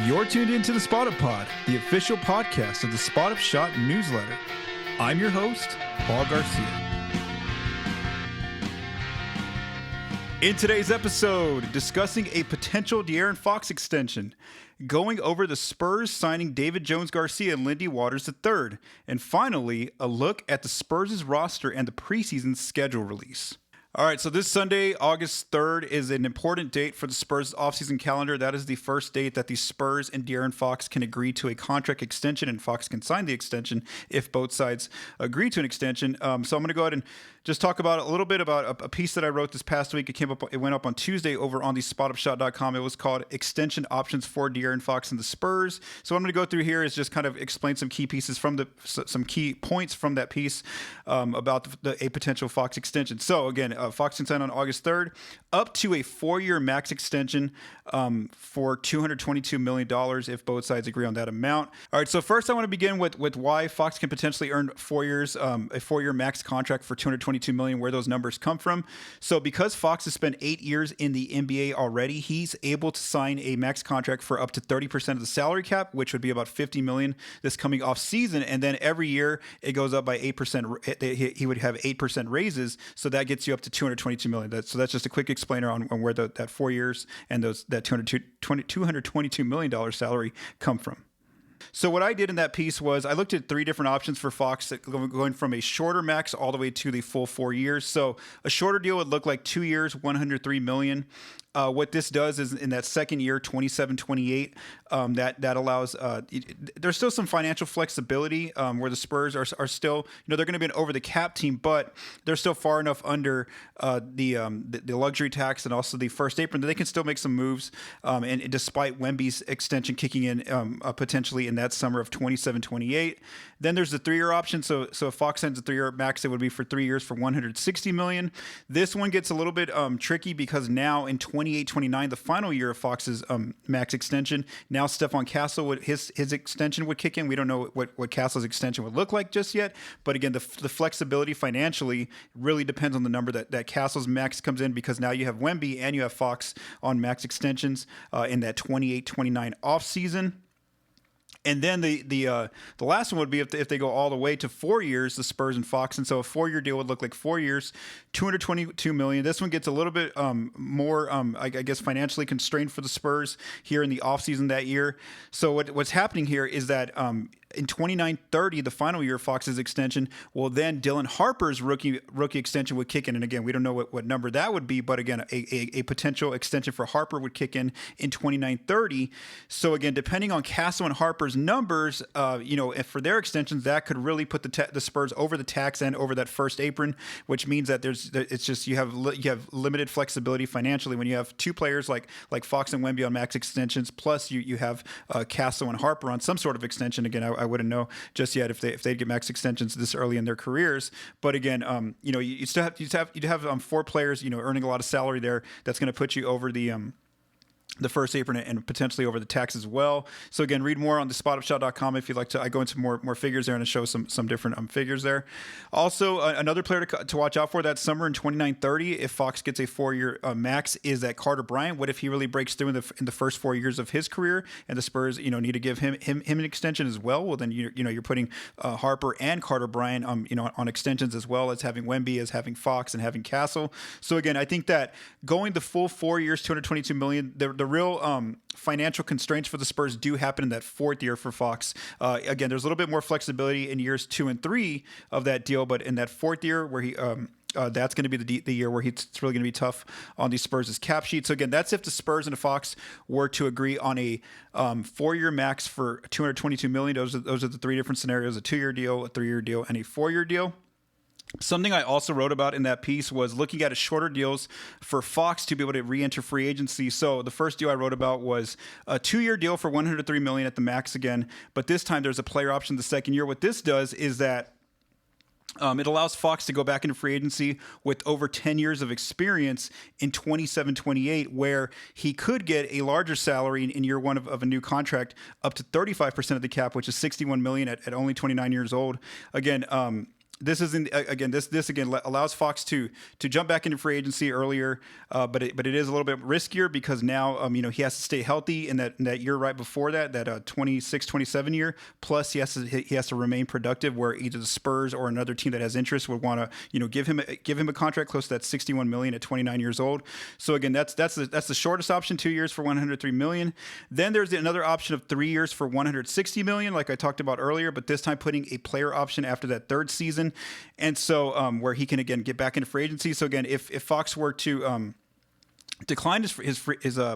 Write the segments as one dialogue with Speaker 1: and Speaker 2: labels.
Speaker 1: You're tuned into the Spot Up Pod, the official podcast of the Spot Up Shot newsletter. I'm your host, Paul Garcia. In today's episode, discussing a potential De'Aaron Fox extension, going over the Spurs signing David Jones-Garcia and Lindy Waters III, and finally, a look at the Spurs' roster and the preseason schedule release. All right, so this Sunday, August 3rd, is an important date for the Spurs' offseason calendar. That is the first date that the Spurs and De'Aaron Fox can agree to a contract extension, and Fox can sign the extension if both sides agree to an extension. So I'm going to go ahead and just talk about a little bit about a piece that I wrote this past week. It went up on Tuesday over on the spotupshot.com. It was called Extension Options for De'Aaron Fox and the Spurs. So what I'm going to go through here is just kind of explain some key pieces from some key points from that piece about a potential Fox extension. So again, Fox can sign on August 3rd, up to a 4-year max extension for $222 million if both sides agree on that amount. All right, so first I want to begin with why Fox can potentially earn 4 years, a 4-year max contract for $222 million, where those numbers come from. So because Fox has spent 8 years in the NBA already, he's able to sign a max contract for up to 30% of the salary cap, which would be about $50 million this coming off season. And then every year it goes up by 8%. He would have 8% raises. So that gets you up to $222 million. So that's just a quick explainer on where that 4 years and that $222 million salary come from. So what I did in that piece was I looked at 3 different options for Fox, going from a shorter max all the way to the full 4 years. So a shorter deal would look like 2 years, $103 million. What this does is in that second year, 27-28, that allows, there's still some financial flexibility where the Spurs are still, they're going to be an over the cap team, but they're still far enough under the luxury tax and also the first apron that they can still make some moves. And despite Wemby's extension kicking in potentially in that summer of 27-28, then there's the 3-year option. So if Fox sends a 3-year max, it would be for 3 years for $160 million. This one gets a little bit tricky because now in 28-29, the final year of Fox's max extension, now Stephon Castle his extension would kick in. We don't know what Castle's extension would look like just yet, but again, the flexibility financially really depends on the number that Castle's max comes in, because now you have Wemby and you have Fox on max extensions in that 28-29 off season. And then the last one would be if they go all the way to 4 years, the Spurs and Fox. And so a 4-year deal would look like 4 years, $222 million. This one gets a little bit more, I guess, financially constrained for the Spurs here in the offseason that year. So what's happening here is that in 29-30, the final year of Fox's extension, well, then Dylan Harper's rookie extension would kick in. And again, we don't know what number that would be, but again, a potential extension for Harper would kick in 29-30. So again, depending on Castle and Harper's numbers, if for their extensions, that could really put the Spurs over the tax and over that first apron, which means that you have limited flexibility financially when you have 2 players like Fox and Wemby on max extensions, plus you have Castle and Harper on some sort of extension. Again, I wouldn't know just yet if they'd get max extensions this early in their careers. But again, you'd have 4 players, earning a lot of salary there. That's going to put you over the first apron and potentially over the tax as well. So again, read more on the spotupshot.com if you'd like to. I go into more figures there and show some different figures there. Also, another player to watch out for that summer in 29-30, if Fox gets a 4-year max, is that Carter Bryant. What if he really breaks through in the first 4 years of his career, and the Spurs need to give him an extension as well? Well, then you're putting Harper and Carter Bryant on extensions, as well as having Wemby, as having Fox, and having Castle. So again, I think that going the full 4 years, $222 million, the real financial constraints for the Spurs do happen in that 4th year for Fox. Again, there's a little bit more flexibility in years 2 and 3 of that deal, but in that 4th year where he that's going to be the year where it's really going to be tough on the Spurs' cap sheet. So again, that's if the Spurs and the Fox were to agree on a 4-year max for $222 million. Those are the 3 different scenarios: a 2-year deal, a 3-year deal, and a 4-year deal. Something I also wrote about in that piece was looking at shorter deals for Fox to be able to re-enter free agency. So the first deal I wrote about was a 2-year deal for $103 million at the max again, but this time there's a player option the second year. What this does is that it allows Fox to go back into free agency with over 10 years of experience in 27-28, where he could get a larger salary in year 1 of a new contract, up to 35% of the cap, which is $61 million at only 29 years old. Again, this isn't again. This again allows Fox to jump back into free agency earlier, but it is a little bit riskier because now he has to stay healthy in that year right before that 26, 27 year. Plus he has to remain productive, where either the Spurs or another team that has interest would want to give him a contract close to that $61 million at 29 years old. So again, that's the shortest option, 2 years for $103 million. Then there's another option of 3 years for $160 million, like I talked about earlier, but this time putting a player option after that third season. And so where he can, again, get back into free agency. So, again, if Fox were to declined his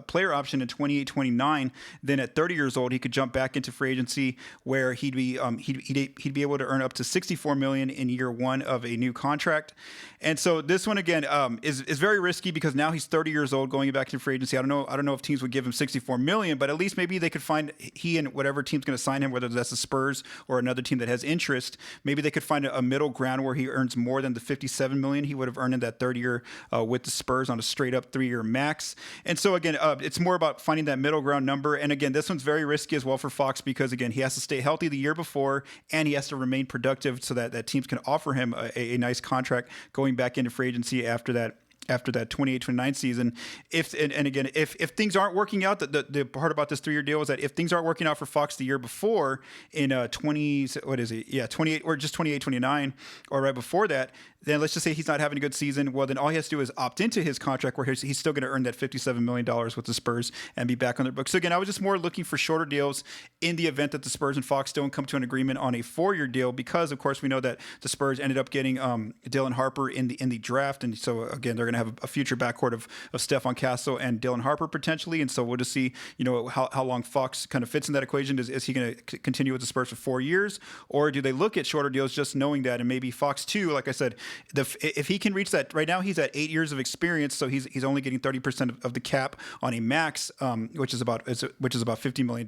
Speaker 1: player option in 28-29, then at 30 years old he could jump back into free agency, where he'd be able to earn up to $64 million in year one of a new contract. And so this one again is very risky because now he's 30 years old going back into free agency. I don't know if teams would give him $64 million, but at least maybe they could find, he and whatever team's going to sign him, whether that's the Spurs or another team that has interest, maybe they could find a middle ground where he earns more than the $57 million he would have earned in that third year with the Spurs on a straight up 3-year max. And so again, it's more about finding that middle ground number. And again, this one's very risky as well for Fox because again, he has to stay healthy the year before and he has to remain productive so that teams can offer him a nice contract going back into free agency after that 28-29 season. If things aren't working out, the part about this 3-year deal is that if things aren't working out for Fox the year before in 28 or just 28-29 or right before that, then let's just say he's not having a good season. Well, then all he has to do is opt into his contract where he's still going to earn that $57 million with the Spurs and be back on their books. So again, I was just more looking for shorter deals in the event that the Spurs and Fox don't come to an agreement on a 4-year deal, because of course we know that the Spurs ended up getting Dylan Harper in the draft. And so again, they're going to have a future backcourt of Stephon Castle and Dylan Harper potentially. And so we'll just see, how long Fox kind of fits in that equation. Is he going to continue with the Spurs for 4 years, or do they look at shorter deals just knowing that? And maybe Fox too, like I said, if he can reach that, right now he's at 8 years of experience, so he's only getting 30% of the cap on a max, which is about $50 million.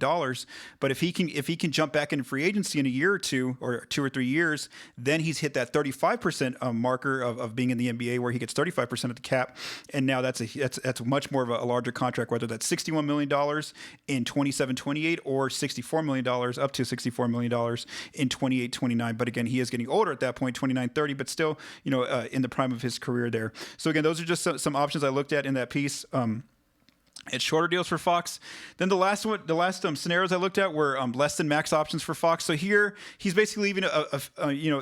Speaker 1: But if he can jump back into free agency in a year or two, or 2 or 3 years, then he's hit that 35% marker of being in the NBA, where he gets 35% of the cap. And now that's much more of a larger contract, whether that's $61 million in 27-28 or $64 million, up to $64 million in 28-29. But again, he is getting older at that point, 29-30, but still, in the prime of his career there. So again, those are just some options I looked at in that piece. It's shorter deals for Fox. Then the last scenarios I looked at were less than max options for Fox. So here he's basically leaving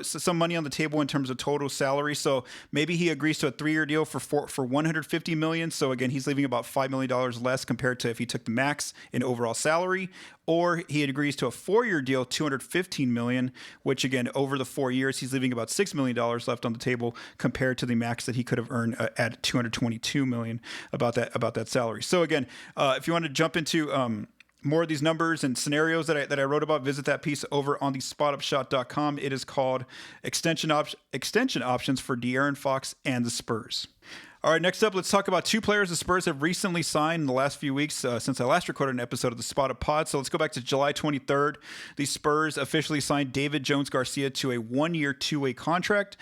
Speaker 1: some money on the table in terms of total salary. So maybe he agrees to a 3-year deal for $150 million. So again, he's leaving about $5 million less compared to if he took the max in overall salary. Or he agrees to a 4-year deal, $215 million, which again, over the 4 years, he's leaving about $6 million left on the table compared to the max that he could have earned at $222 million about that salary. So again, if you want to jump into more of these numbers and scenarios that I wrote about, visit that piece over on the spotupshot.com. It is called Extension Options for De'Aaron Fox and the Spurs. All right, next up, let's talk about 2 players the Spurs have recently signed in the last few weeks since I last recorded an episode of the Spot Up Pod. So let's go back to July 23rd. The Spurs officially signed David Jones Garcia to a 1-year, 2-way contract.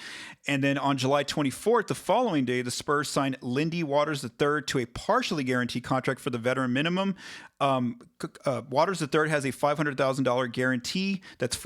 Speaker 1: And then on July 24th, the following day, the Spurs signed Lindy Waters III to a partially guaranteed contract for the veteran minimum. Waters III has a $500,000 guarantee that's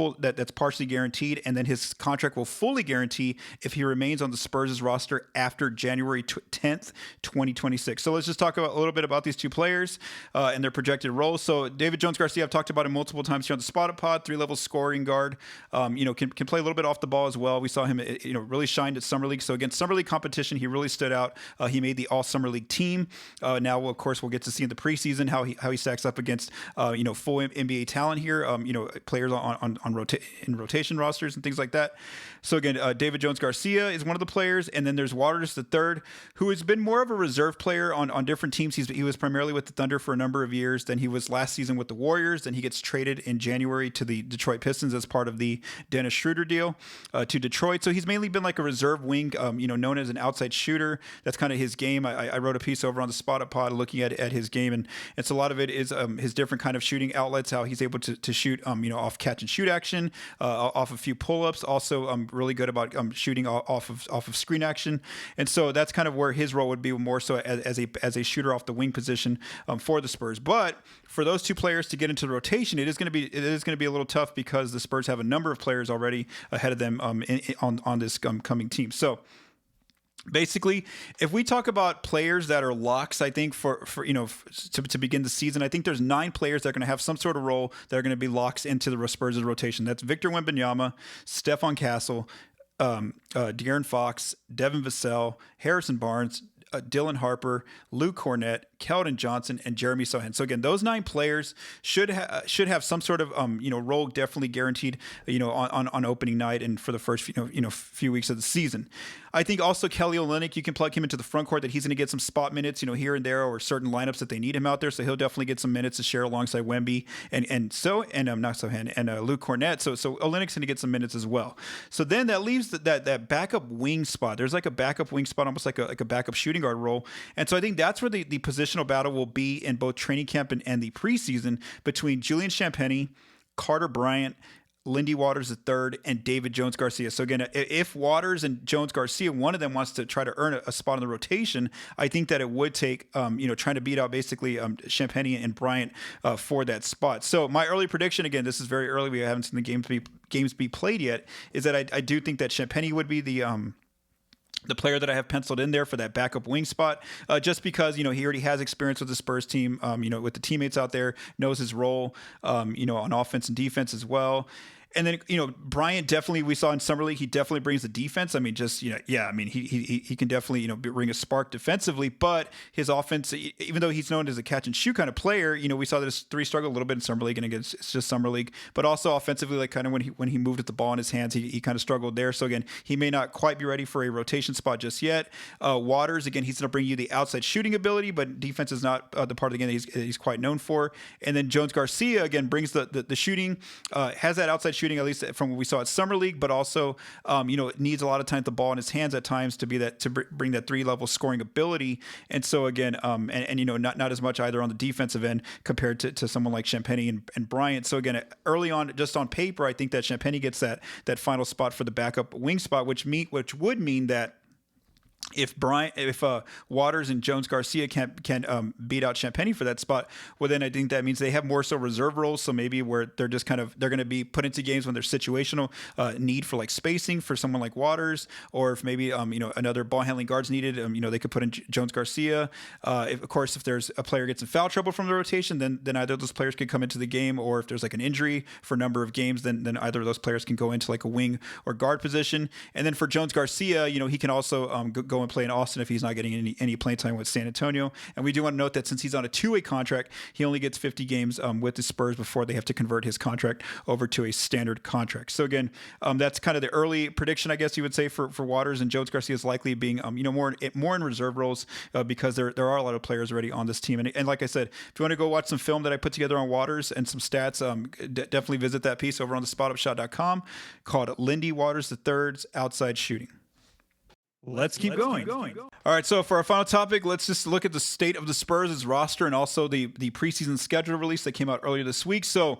Speaker 1: partially guaranteed, and then his contract will fully guarantee if he remains on the Spurs' roster after January 10th, 2026. So let's just talk a little bit about these 2 players and their projected roles. So David Jones Garcia, I've talked about him multiple times here on the Spotted Pod, 3-level scoring guard. Can play a little bit off the ball as well. We saw him, really shined at Summer League. So against Summer League competition, he really stood out. He made the All Summer League team. Now, of course, we'll get to see in the preseason how he stacks up against full NBA talent here. Players in rotation rosters and things like that. So again, David Jones Garcia is one of the players, and then there's Waters III, who has been more of a reserve player on different teams. He was primarily with the Thunder for a number of years. Then he was last season with the Warriors. Then he gets traded in January to the Detroit Pistons as part of the Dennis Schroeder deal to Detroit. So he's mainly been like a reserve wing, known as an outside shooter. That's kind of his game. I wrote a piece over on the Spot Up Pod looking at his game, and it's a lot of it is his different kind of shooting outlets, how he's able to shoot, off catch and shoot action, off a few pull-ups. Also, really good about shooting off of screen action, and so that's kind of where his role would be more so as a shooter off the wing position for the Spurs. But for those two players to get into the rotation, it is going to be a little tough because the Spurs have a number of players already ahead of them on this coming team. So basically, if we talk about players that are locks, I think to begin the season, I think there's 9 players that are going to have some sort of role that are going to be locks into the Spurs' rotation. That's Victor Wembanyama, Stephon Castle, De'Aaron Fox, Devin Vassell, Harrison Barnes, Dylan Harper, Luke Cornett, Keldon Johnson, and Jeremy Sohan. So again, those 9 players should have some sort of role definitely guaranteed on opening night and for the first few weeks of the season. I think also Kelly Olynyk, you can plug him into the front court, that he's going to get some spot minutes, here and there, or certain lineups that they need him out there. So he'll definitely get some minutes to share alongside Wemby and not Sohan and Luke Cornett. So Olynyk's going to get some minutes as well. So then that leaves that backup wing spot. There's like a backup wing spot, almost like a backup shooting guard role. And so I think that's where the positional battle will be in both training camp and the preseason between Julian Champagnie, Carter Bryant, Lindy Waters III, and David Jones Garcia. So again, if Waters and Jones Garcia, one of them wants to try to earn a spot in the rotation, I think that it would take, trying to beat out basically Champagnie and Bryant for that spot. So my early prediction, again, this is very early, we haven't seen the games be played yet, is that I do think that Champagnie would be the player that I have penciled in there for that backup wing spot, just because, he already has experience with the Spurs team, with the teammates out there, knows his role, on offense and defense as well. And then, Bryant definitely, we saw in Summer League, he definitely brings the defense. I mean, he can definitely, bring a spark defensively, but his offense, even though he's known as a catch and shoot kind of player, we saw that his 3 struggled a little bit in Summer League, and again, it's just Summer League, but also offensively, like kind of when he moved with the ball in his hands, he kind of struggled there. So again, he may not quite be ready for a rotation spot just yet. Waters, again, he's going to bring you the outside shooting ability, but defense is not the part of the game that he's quite known for. And then Jones Garcia, again, brings the shooting, has that outside shooting, at least from what we saw at Summer League, but also, needs a lot of time with the ball in his hands at times to bring that 3-level scoring ability. And so again, not as much either on the defensive end compared to someone like Champagnie and Bryant. So again, early on, just on paper, I think that Champagnie gets that final spot for the backup wing spot, which would mean that if Waters and Jones Garcia can beat out Champagnie for that spot, well, then I think that means they have more so reserve roles. So maybe where they're just they're going to be put into games when there's situational need for like spacing for someone like Waters, or if maybe another ball handling guard's needed, they could put in Jones Garcia. If there's a player gets in foul trouble from the rotation, then either of those players could come into the game, or if there's like an injury for a number of games, then either of those players can go into like a wing or guard position. And then for Jones Garcia, he can also go and play in Austin if he's not getting any playing time with San Antonio. And we do want to note that since he's on a 2-way contract, he only gets 50 games with the Spurs before they have to convert his contract over to a standard contract. So again, that's kind of the early prediction, I guess you would say, for Waters, and Jones Garcia is likely being more in reserve roles because there are a lot of players already on this team. And like I said, if you want to go watch some film that I put together on Waters and some stats, definitely visit that piece over on the spotupshot.com called Lindy Waters III's Outside Shooting. Let's keep going. All right, so for our final topic, let's just look at the state of the Spurs' roster and also the preseason schedule release that came out earlier this week. So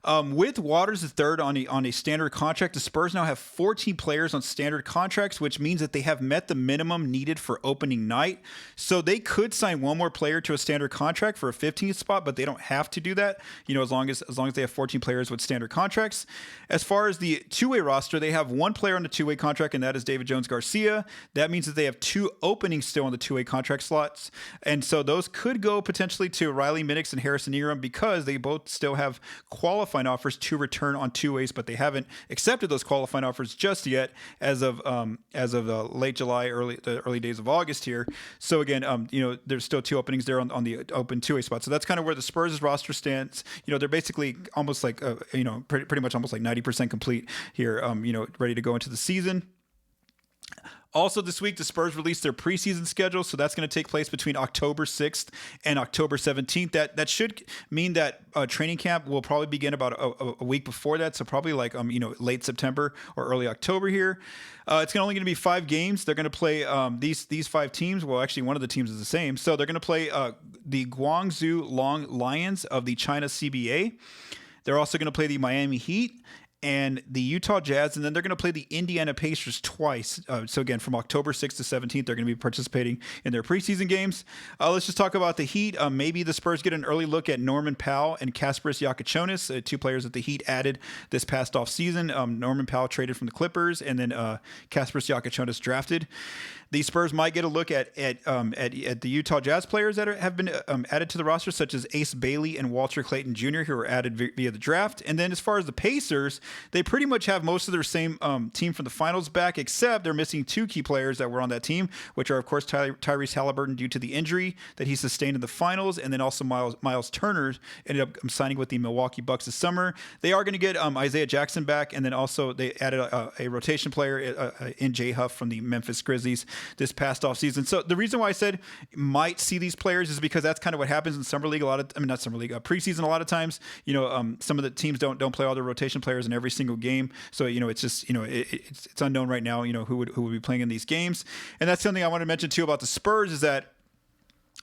Speaker 1: with Waters III on a standard contract, the Spurs now have 14 players on standard contracts, which means that they have met the minimum needed for opening night. So they could sign one more player to a standard contract for a 15th spot, but they don't have to do that, as long as they have 14 players with standard contracts. As far as the 2-way roster, they have one player on the 2-way contract, and that is David Jones Garcia. That means that they have 2 openings still on the 2-way contract slots. And so those could go potentially to Riley Minix and Harrison Ingram because they both still have qualifying offers to return on 2-ways, but they haven't accepted those qualifying offers just yet as of late July, the early days of August here. So again, there's still 2 openings there on the open 2-way spot. So that's kind of where the Spurs' roster stands. They're basically almost like pretty much almost like 90% complete here. Ready to go into the season. Also this week, the Spurs released their preseason schedule, so that's going to take place between October 6th and October 17th. That should mean that training camp will probably begin about a week before that, so probably like late September or early October here. It's only going to be 5 games. They're going to play these 5 teams. Well, actually, one of the teams is the same. So they're going to play the Guangzhou Long Lions of the China CBA. They're also going to play the Miami Heat and the Utah Jazz, and then they're going to play the Indiana Pacers twice. So again, from October 6th to 17th, they're going to be participating in their preseason games. Let's just talk about the Heat. Maybe the Spurs get an early look at Norman Powell and Kasparas Giacochonis, 2 players that the Heat added this past offseason. Norman Powell traded from the Clippers, and then Kasparas Giacochonis drafted. The Spurs might get a look at the Utah Jazz players that have been added to the roster, such as Ace Bailey and Walter Clayton Jr., who were added via the draft. And then as far as the Pacers, they pretty much have most of their same team from the finals back, except they're missing 2 key players that were on that team, which are, of course, Tyrese Halliburton due to the injury that he sustained in the finals, and then also Miles Turner ended up signing with the Milwaukee Bucks this summer. They are going to get Isaiah Jackson back, and then also they added a rotation player in Jay Huff from the Memphis Grizzlies this past offseason. So the reason why I said might see these players is because that's kind of what happens in summer league preseason a lot of times. Some of the teams don't play all their rotation players in every single game. So, it's just, it's unknown right now, who would be playing in these games. And that's something I want to mention too about the Spurs is that,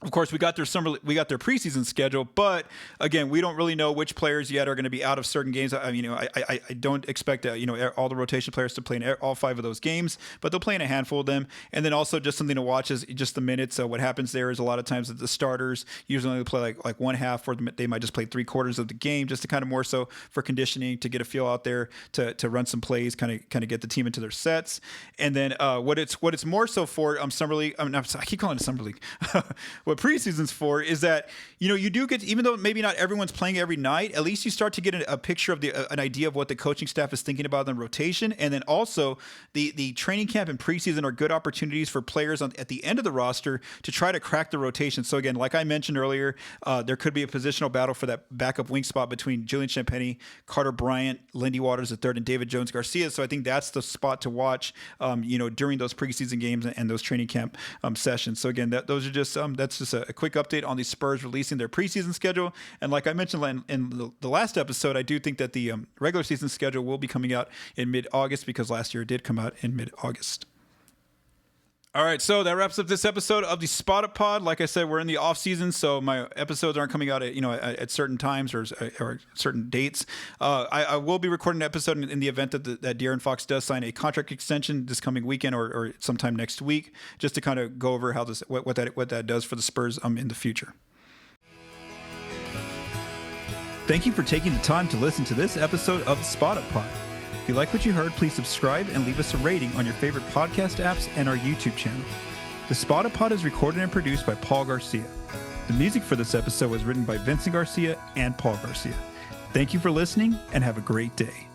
Speaker 1: of course, we got their preseason schedule, but again, we don't really know which players yet are going to be out of certain games. I don't expect all the rotation players to play in all 5 of those games, but they'll play in a handful of them. And then also just something to watch is just the minutes. So what happens there is a lot of times that the starters usually only play like one half, or they might just play 3/4 of the game, just to kind of more so for conditioning, to get a feel out there, to run some plays, kind of get the team into their sets. And then what it's more so for summer league. I keep calling it summer league. What preseason's for is that you do get, even though maybe not everyone's playing every night, at least you start to get a picture of an idea of what the coaching staff is thinking about in rotation. And then also the training camp and preseason are good opportunities for players at the end of the roster to try to crack the rotation. So again, like I mentioned earlier, there could be a positional battle for that backup wing spot between Julian Champagnie, Carter Bryant, Lindy Waters III, and David Jones Garcia. So I think that's the spot to watch during those preseason games and those training camp sessions. So again, those are just that's just a quick update on the Spurs releasing their preseason schedule. And like I mentioned in the last episode, I do think that the regular season schedule will be coming out in mid-August, because last year it did come out in mid-August. All right, so that wraps up this episode of the Spotted Pod. Like I said, we're in the off season, so my episodes aren't coming out at certain times or certain dates. I will be recording an episode in the event that De'Aaron Fox does sign a contract extension this coming weekend or sometime next week, just to kind of go over how what that does for the Spurs in the future. Thank you for taking the time to listen to this episode of the Spotted Pod. If you like what you heard, please subscribe and leave us a rating on your favorite podcast apps and our YouTube channel. The Spotted Pod is recorded and produced by Paul Garcia. The music for this episode was written by Vincent Garcia and Paul Garcia. Thank you for listening, and have a great day.